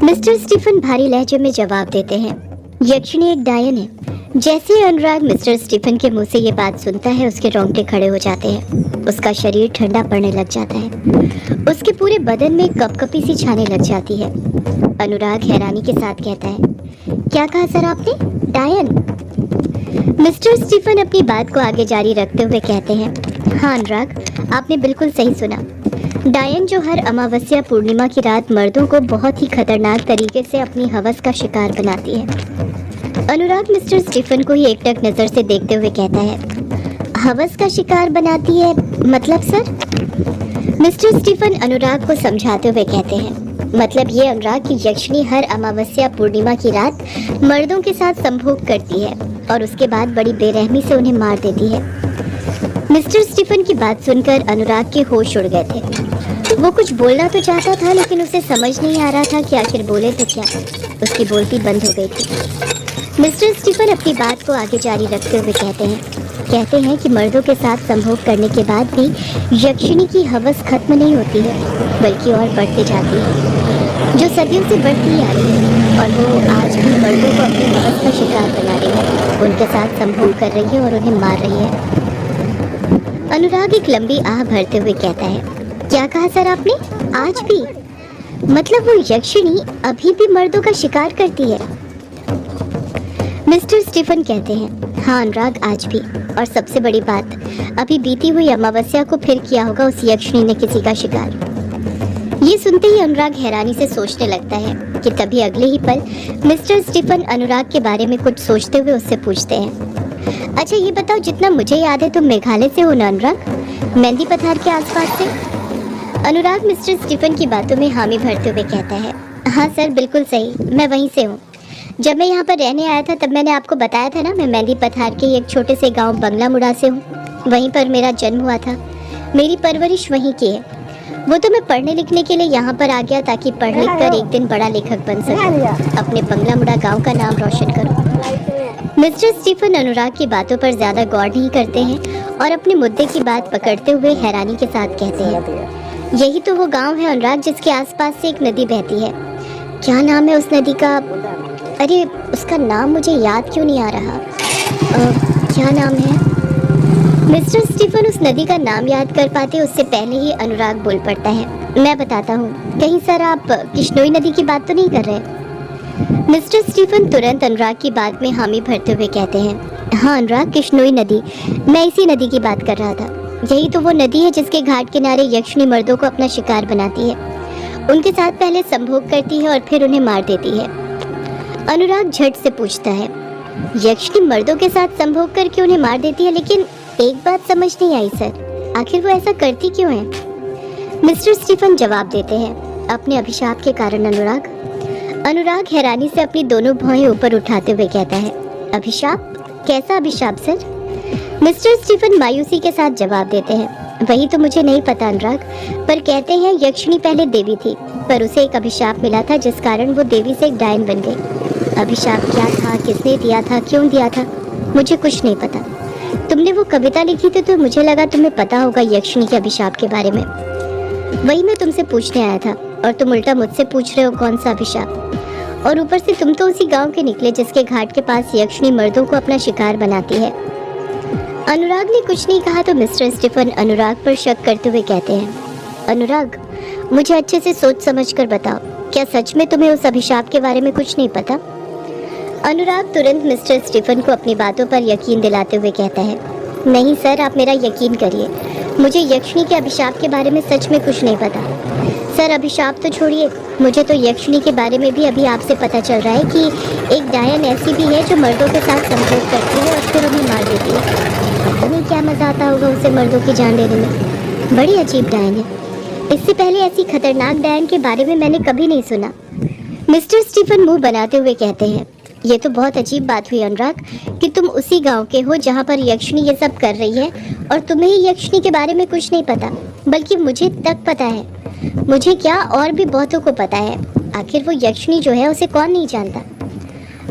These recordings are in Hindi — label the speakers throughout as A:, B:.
A: मिस्टर स्टीफन भारी लहजे में जवाब देते हैं, यक्षिणी एक डायन है। जैसे ही अनुराग मिस्टर स्टीफन के मुंह से ये बात सुनता है, उसके रोंगटे खड़े हो जाते हैं। उसका शरीर ठंडा पड़ने लग जाता है। उसके पूरे बदन में कपकपी सी छाने लग जाती है। अनुराग हैरानी के साथ कहता है, क्या कहा सर आपने? डायन? मिस्टर स्टीफन अपनी बात को आगे जारी रखते हुए कहते हैं, हाँ अनुराग, आपने बिल्कुल सही सुना। डायन जो हर अमावस्या पूर्णिमा की रात मर्दों को बहुत ही खतरनाक तरीके से अपनी हवस का शिकार बनाती है। अनुराग मिस्टर स्टीफन को ही एकटक नजर से देखते हुए कहता है, हवस का शिकार बनाती है मतलब सर? मिस्टर स्टीफन अनुराग को समझाते हुए कहते हैं, मतलब ये अनुराग की यक्षिणी हर अमावस्या पूर्णिमा की रात मर्दों के साथ संभोग करती है और उसके बाद बड़ी बेरहमी से उन्हें मार देती है। मिस्टर स्टीफन की बात सुनकर अनुराग के होश उड़ गए थे। वो कुछ बोलना तो चाहता था, लेकिन उसे समझ नहीं आ रहा था कि आखिर बोले तो क्या। उसकी बोलती बंद हो गई थी। मिस्टर स्टीफन अपनी बात को आगे जारी रखते हुए कहते हैं कि मर्दों के साथ संभोग करने के बाद भी यक्षिणी की हवस खत्म नहीं होती है, बल्कि और बढ़ती जाती है, जो सदियों से बढ़ती ही आ रही है। और वो आज भी मर्दों को अपनी हवस का शिकार बना रही है, उनके साथ संभोग कर रही है और उन्हें मार रही है। अनुराग एक लंबी आह भरते हुए कहता है, क्या कहा सर आपने? आज भी? मतलब वो यक्षिणी अभी भी मर्दों का शिकार करती है? मिस्टर स्टीफन कहते हैं, हाँ अनुराग, आज भी। और सबसे बड़ी बात, अभी बीती हुई अमावस्या को फिर किया होगा उस यक्षिणी ने किसी का शिकार। ये सुनते ही अनुराग हैरानी से सोचने लगता है कि तभी अगले ही पल मिस्टर स्टीफन अनुराग के बारे में कुछ सोचते हुए उससे पूछते हैं, अच्छा ये बताओ, जितना मुझे याद है तुम मेघालय से हो ना अनुराग? मेहंदी पठार के आसपास से? अनुराग मिस्टर स्टीफन की बातों में हामी भरते हुए कहता है, हाँ सर, बिल्कुल सही, मैं वहीं से हूँ। जब मैं यहाँ पर रहने आया था तब मैंने आपको बताया था ना, मैं मेहंदी पठार के एक छोटे से गांव बंगला मुड़ा से हूँ। वहीं पर मेरा जन्म हुआ था, मेरी परवरिश वहीं की है। वो तो मैं पढ़ने लिखने के लिए यहाँ पर आ गया ताकि पढ़ लिख कर एक दिन बड़ा लेखक बन सकूँ, अपने बंगला मुड़ा गाँव का नाम रोशन करूँ। मिस्टर स्टीफन अनुराग की बातों पर ज्यादा गौर नहीं करते हैं और अपने मुद्दे की बात पकड़ते हुए हैरानी के साथ कहते हैं, यही तो वो गाँव है अनुराग जिसके आसपास से एक नदी बहती है। क्या नाम है उस नदी का? अरे उसका नाम मुझे याद क्यों नहीं आ रहा। क्या नाम है? मिस्टर स्टीफन उस नदी का नाम याद कर पाते उससे पहले ही अनुराग बोल पड़ता है, मैं बताता हूँ। कहीं सर आप किश्नोई नदी की बात तो नहीं कर रहे? मिस्टर स्टीफन तुरंत अनुराग की बात में हामी भरते हुए कहते हैं, हाँ अनुराग, किश्नोई नदी, मैं इसी नदी की बात कर रहा था। यही तो वो नदी है जिसके घाट किनारे यक्षिणी मर्दों को अपना शिकार बनाती है, उनके साथ पहले संभोग करती है और फिर उन्हें मार देती है। अनुराग झट से पूछता है, यक्षिणी मर्दों के साथ संभोग करके उन्हें मार देती है, लेकिन एक बात समझ नहीं आई सर, आखिर वो ऐसा करती क्यों है? मिस्टर स्टीफन जवाब देते हैं, अपने अभिशाप के कारण अनुराग। अनुराग हैरानी से अपनी दोनों भौहें ऊपर उठाते हुए कहता है, अभिशाप? कैसा अभिशाप सर? मिस्टर स्टीफन मायूसी के साथ जवाब देते हैं, वही तो मुझे नहीं पता अनुराग, पर कहते हैं यक्षिणी पहले देवी थी, पर उसे एक अभिशाप मिला था जिस कारण वो देवी से एक डायन बन गई। अभिशाप क्या था, किसने दिया था, क्यों दिया था, मुझे कुछ नहीं पता। तुमने वो कविता लिखी थी तो मुझे लगा तुम्हें पता होगा यक्षिणी के अभिशाप के बारे में, वही मैं तुमसे पूछने आया था, और तुम उल्टा मुझसे पूछ रहे हो कौन सा अभिशाप। और ऊपर से तुम तो उसी गांव के निकले जिसके घाट के पास यक्षिणी मर्दों को अपना शिकार बनाती है। अनुराग ने कुछ नहीं कहा तो मिस्टर स्टीफन अनुराग पर शक करते हुए कहते हैं, अनुराग मुझे अच्छे से सोच समझ कर बताओ, क्या सच में तुम्हें उस अभिशाप के बारे में कुछ नहीं पता? अनुराग तुरंत मिस्टर स्टीफन को अपनी बातों पर यकीन दिलाते हुए कहता है, नहीं सर, आप मेरा यकीन करिए, मुझे यक्षिणी के अभिशाप के बारे में सच में कुछ नहीं पता। सर अभिशाप तो छोड़िए, मुझे तो यक्षिणी के बारे में भी अभी आपसे पता चल रहा है कि एक डायन ऐसी भी है जो मर्दों के साथ संभोग करती है और फिर उन्हें मार देती है। पता नहीं क्या मजा आता होगा उसे मर्दों की जान लेने में, बड़ी अजीब डायन है। इससे पहले ऐसी खतरनाक डायन के बारे में मैंने कभी नहीं सुना। मिस्टर स्टीफन मुंह बनाते हुए कहते हैं, ये तो बहुत अजीब बात हुई अनुराग कि तुम उसी गांव के हो जहां पर यक्षिणी ये सब कर रही है और तुम्हें ही यक्षिणी के बारे में कुछ नहीं पता, बल्कि मुझे तक पता है। मुझे क्या, और भी बहुतों को पता है। आखिर वो यक्षिणी जो है उसे कौन नहीं जानता?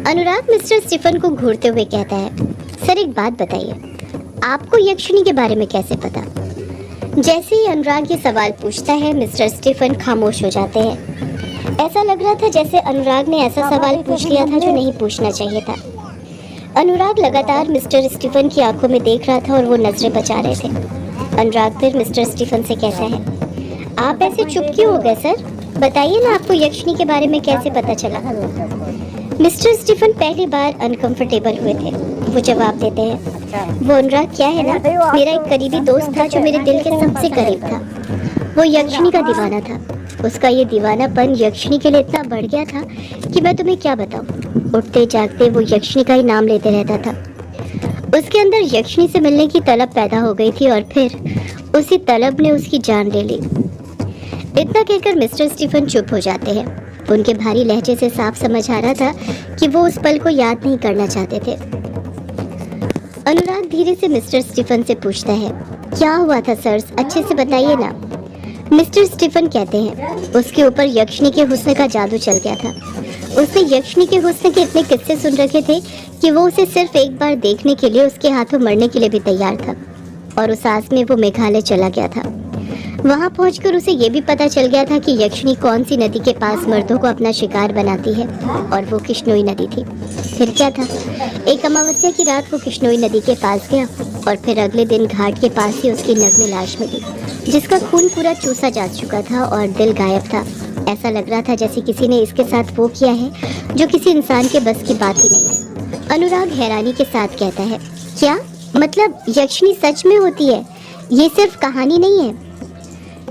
A: अनुराग मिस्टर स्टीफन को घूरते हुए कहता है, सर एक बात बताइए, आपको यक्षिणी के बारे में कैसे पता? जैसे ही अनुराग ये सवाल पूछता है मिस्टर स्टीफन खामोश हो जाते हैं। ऐसा लग रहा था जैसे अनुराग ने ऐसा सवाल पूछ लिया था जो नहीं पूछना चाहिए था। अनुराग लगातार मिस्टर स्टीफन की आंखों में देख रहा था और वो नजरें बचा रहे थे। अनुराग फिर मिस्टर स्टीफन से कहता है, आप ऐसे चुप क्यों हो गए सर? बताइए ना, आपको यक्षिनी के बारे में कैसे पता चला? मिस्टर स्टीफन पहली बार अनकंफर्टेबल हुए थे। वो जवाब देते हैं, वो अनुराग क्या है ना, मेरा एक करीबी दोस्त था जो मेरे दिल के सबसे करीब था। वो यक्षिनी का दीवाना था। उसका ये दीवानापन यक्षिनी के लिए इतना बढ़ गया था कि मैं तुम्हें क्या बताऊं। उठते जागते वो यक्षिनी का ही नाम लेते रहता था। उसके अंदर यक्षिनी से मिलने की तलब पैदा हो गई थी और फिर उसी तलब ने उसकी जान ले ली। इतना कहकर मिस्टर स्टीफन चुप हो जाते हैं। उनके भारी लहजे से साफ समझ आ रहा था कि वो उस पल को याद नहीं करना चाहते थे। अनुराग धीरे से मिस्टर स्टीफन से पूछता है, क्या हुआ था सर, अच्छे से बताइए ना। मिस्टर स्टीफन कहते हैं, उसके ऊपर यक्षिनी के हुस्न का जादू चल गया था। उसने यक्षिनी के हुस्न के इतने किस्से सुन रखे थे कि वो उसे सिर्फ एक बार देखने के लिए उसके हाथों मरने के लिए भी तैयार था। और उस आस में वो मेघालय चला गया था। वहां पहुंचकर उसे ये भी पता चल गया था कि यक्षिनी कौन सी नदी के पास मर्दों को अपना शिकार बनाती है, और वो किश्नोई नदी थी। फिर क्या था, एक अमावस्या की रात वो किश्नोई नदी के पास गया और फिर अगले दिन घाट के पास ही उसकी नग्न लाश मिली, जिसका खून पूरा चूसा जा चुका था और दिल गायब था। ऐसा लग रहा था जैसे किसी ने इसके साथ वो किया है जो किसी इंसान के बस की बात ही नहीं है। अनुराग हैरानी के साथ कहता है, क्या मतलब यक्षिनी सच में होती है, ये सिर्फ कहानी नहीं है?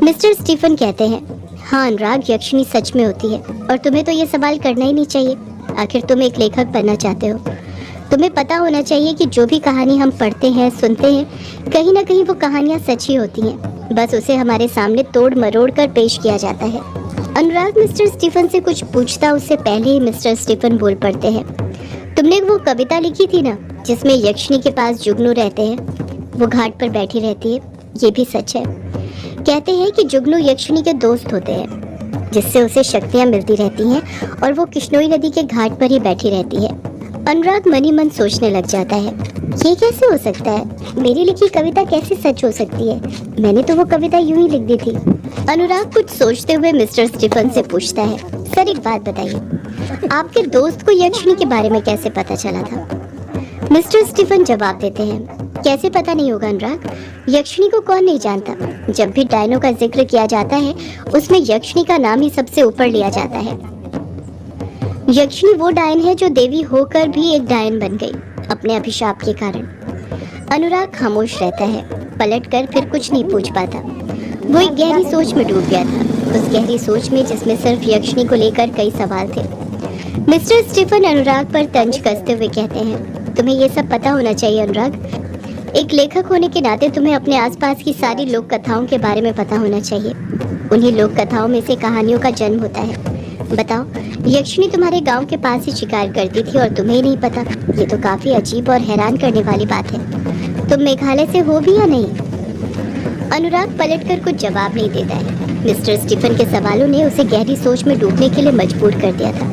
A: मिस्टर स्टीफन कहते हैं, हाँ अनुराग, यक्षिनी सच में होती है और तुम्हें तो ये सवाल करना ही नहीं चाहिए। आखिर तुम एक लेखक बनना चाहते हो। तुम्हें पता होना चाहिए कि जो भी कहानी हम पढ़ते हैं, सुनते हैं, कहीं ना कहीं वो कहानियाँ सच ही होती हैं। बस उसे हमारे सामने तोड़ मरोड़ कर पेश किया जाता है। अनुराग मिस्टर स्टीफन से कुछ पूछता उससे पहले ही मिस्टर स्टीफन बोल पड़ते हैं, तुमने वो कविता लिखी थी ना जिसमें यक्षिनी के पास जुगनू रहते हैं, वो घाट पर बैठी रहती है, ये भी सच है। कहते हैं कि जुगनू यक्षिनी के दोस्त होते हैं, जिससे उसे शक्तियाँ मिलती रहती हैं और वो किश्नोई नदी के घाट पर ही बैठी रहती है। अनुराग मन ही मन सोचने लग जाता है, ये कैसे हो सकता है? मेरी लिखी कविता कैसे सच हो सकती है? मैंने तो वो कविता यूं ही लिख दी थी। अनुराग कुछ सोचते हुए मिस्टर स्टीफन से पूछता है, सर एक बात बताइए, आपके दोस्त को यक्षिनी के बारे में कैसे पता चला था? मिस्टर स्टीफन जवाब देते हैं, कैसे पता नहीं होगा अनुराग, यक्षिनी को कौन नहीं जानता। जब भी डायनों का जिक्र किया जाता है उसमें यक्षिनी का नाम ही सबसे ऊपर लिया जाता है। यक्षिनी वो डायन है जो देवी होकर भी एक डायन बन गई अपने अभिशाप के कारण। अनुराग खामोश रहता है, पलटकर फिर कुछ नहीं पूछ पाता। वो एक गहरी सोच में डूब गया था, उस गहरी सोच में जिसमें सिर्फ यक्षिनी को लेकर कई सवाल थे। मिस्टर स्टीफन अनुराग पर तंज कसते हुए कहते हैं, तुम्हें ये सब पता होना चाहिए अनुराग। एक लेखक होने के नाते तुम्हें अपने आसपास की सारी लोक कथाओं के बारे में पता होना चाहिए। उन्हीं लोक कथाओं में से कहानियों का जन्म होता है। बताओ, यक्षिनी तुम्हारे गांव के पास ही शिकार करती थी और तुम्हें ही नहीं पता? ये तो काफी अजीब और हैरान करने वाली बात है। तुम मेघालय से हो भी या नहीं? अनुराग पलटकर कुछ जवाब नहीं देता है। मिस्टर स्टीफन के सवालों ने उसे गहरी सोच में डूबने के लिए मजबूर कर दिया था।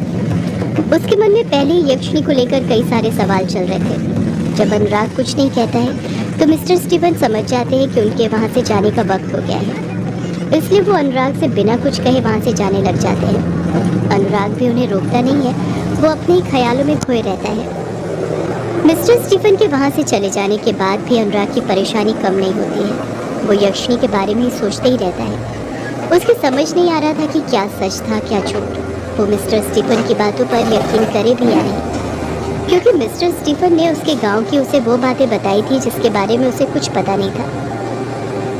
A: उसके मन में पहले ही यक्षिनी को लेकर कई सारे सवाल चल रहे थे। जब अनुराग कुछ नहीं कहता है तो मिस्टर स्टीफन समझ जाते हैं कि उनके वहाँ से जाने का वक्त हो गया है, इसलिए वो अनुराग से बिना कुछ कहे वहाँ से जाने लग जाते हैं। अनुराग भी उन्हें रोकता नहीं है, वो अपने ही ख्यालों में खोए रहता है। मिस्टर स्टीफन के वहाँ से चले जाने के बाद भी अनुराग की परेशानी कम नहीं होती है। वो यक्षिनी के बारे में ही सोचते ही रहता है। उसके समझ नहीं आ रहा था कि क्या सच था क्या झूठ। वो मिस्टर स्टीफन की बातों पर यकीन करे भी या नहीं, क्योंकि मिस्टर स्टीफन ने उसके गांव की उसे वो बातें बताई थी जिसके बारे में उसे कुछ पता नहीं था।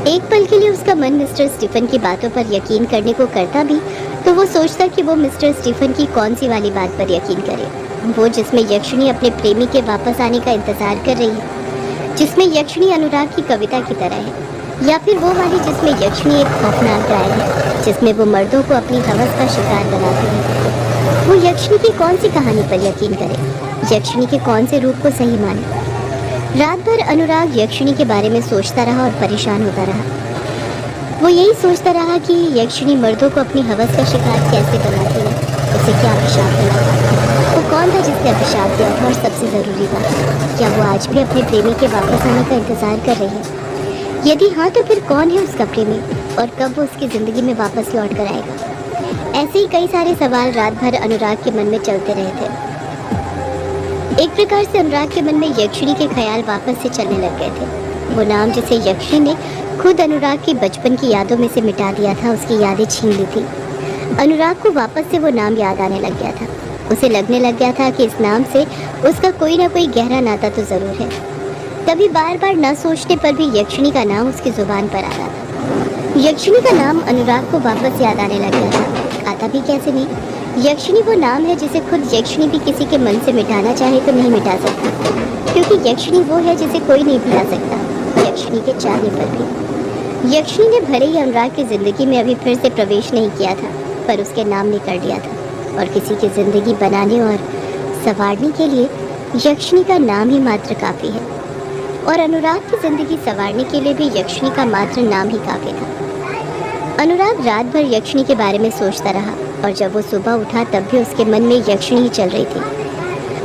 A: एक पल के लिए उसका मन मिस्टर स्टीफन की बातों पर यकीन करने को करता भी तो वो सोचता कि वो मिस्टर स्टीफन की कौन सी वाली बात पर यकीन करे, वो जिसमें यक्षिनी अपने प्रेमी के वापस आने का इंतजार कर रही है, जिसमें यक्षिनी अनुराग की कविता की तरह है, या फिर वो वाली जिसमें यक्षिनी एक खौफनाक डायन है, जिसमें वो मर्दों को अपनी हवस का शिकार बनाती है। वो यक्षिनी की कौन सी कहानी पर यकीन करे, यक्षिनी के कौन से रूप को सही माने? रात भर अनुराग यक्षिनी के बारे में सोचता रहा और परेशान होता रहा। वो यही सोचता रहा कि यक्षिनी मर्दों को अपनी हवस का शिकार कैसे बनाती है, उसे क्या अभिशाप मिला था, वो कौन था जिसने अभिशाप दिया था, और सबसे ज़रूरी बात, क्या वो आज भी अपने प्रेमी के वापस आने का इंतज़ार कर रही है? यदि हाँ तो फिर कौन है उसका प्रेमी और कब वो उसकी ज़िंदगी में वापस लौट कर आएगा? ऐसे ही कई सारे सवाल रात भर अनुराग के मन में चलते रहे थे। एक प्रकार से अनुराग के मन में यक्षिणी के ख्याल वापस से चलने लग गए थे। वो नाम जिसे यक्षिणी ने खुद अनुराग की बचपन की यादों में से मिटा दिया था, उसकी यादें छीन ली थी। अनुराग को वापस से वो नाम याद आने लग गया था। उसे लगने लग गया था कि इस नाम से उसका कोई ना कोई गहरा नाता तो जरूर है। तभी बार बार न सोचने पर भी यक्षिणी का नाम उसकी जुबान पर आ रहा था। यक्षिणी का नाम अनुराग को वापस याद आने लग गया था। आता भी कैसे नहीं, यक्षिणी वो नाम है जिसे खुद यक्षिणी भी किसी के मन से मिटाना चाहे तो नहीं मिटा सकता, क्योंकि यक्षिणी वो है जिसे कोई नहीं भुला सकता, यक्षिणी के चाहने पर भी। यक्षिणी ने भले ही अनुराग की जिंदगी में अभी फिर से प्रवेश नहीं किया था, पर उसके नाम ने कर दिया था। और किसी की जिंदगी बनाने और संवारने के लिए यक्षिणी का नाम ही मात्र काफ़ी है। और अनुराग की जिंदगी संवारने के लिए भी यक्षिणी का मात्र नाम ही काफ़ी था। अनुराग रात भर यक्षिणी के बारे में सोचता रहा, और जब वो सुबह उठा तब भी उसके मन में यक्षिणी ही चल रही थी।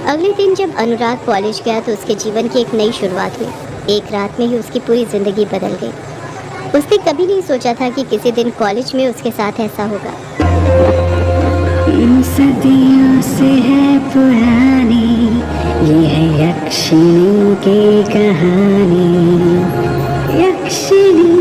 A: अगले दिन जब अनुराग कॉलेज गया तो उसके जीवन की एक नई शुरुआत हुई। एक रात में ही उसकी पूरी ज़िंदगी बदल गई। उसने कभी नहीं सोचा था कि किसी दिन कॉलेज में उसके साथ ऐसा होगा।
B: सदियों से है पुरानी ये है यक्षिणी की कहानी। यक्षिणी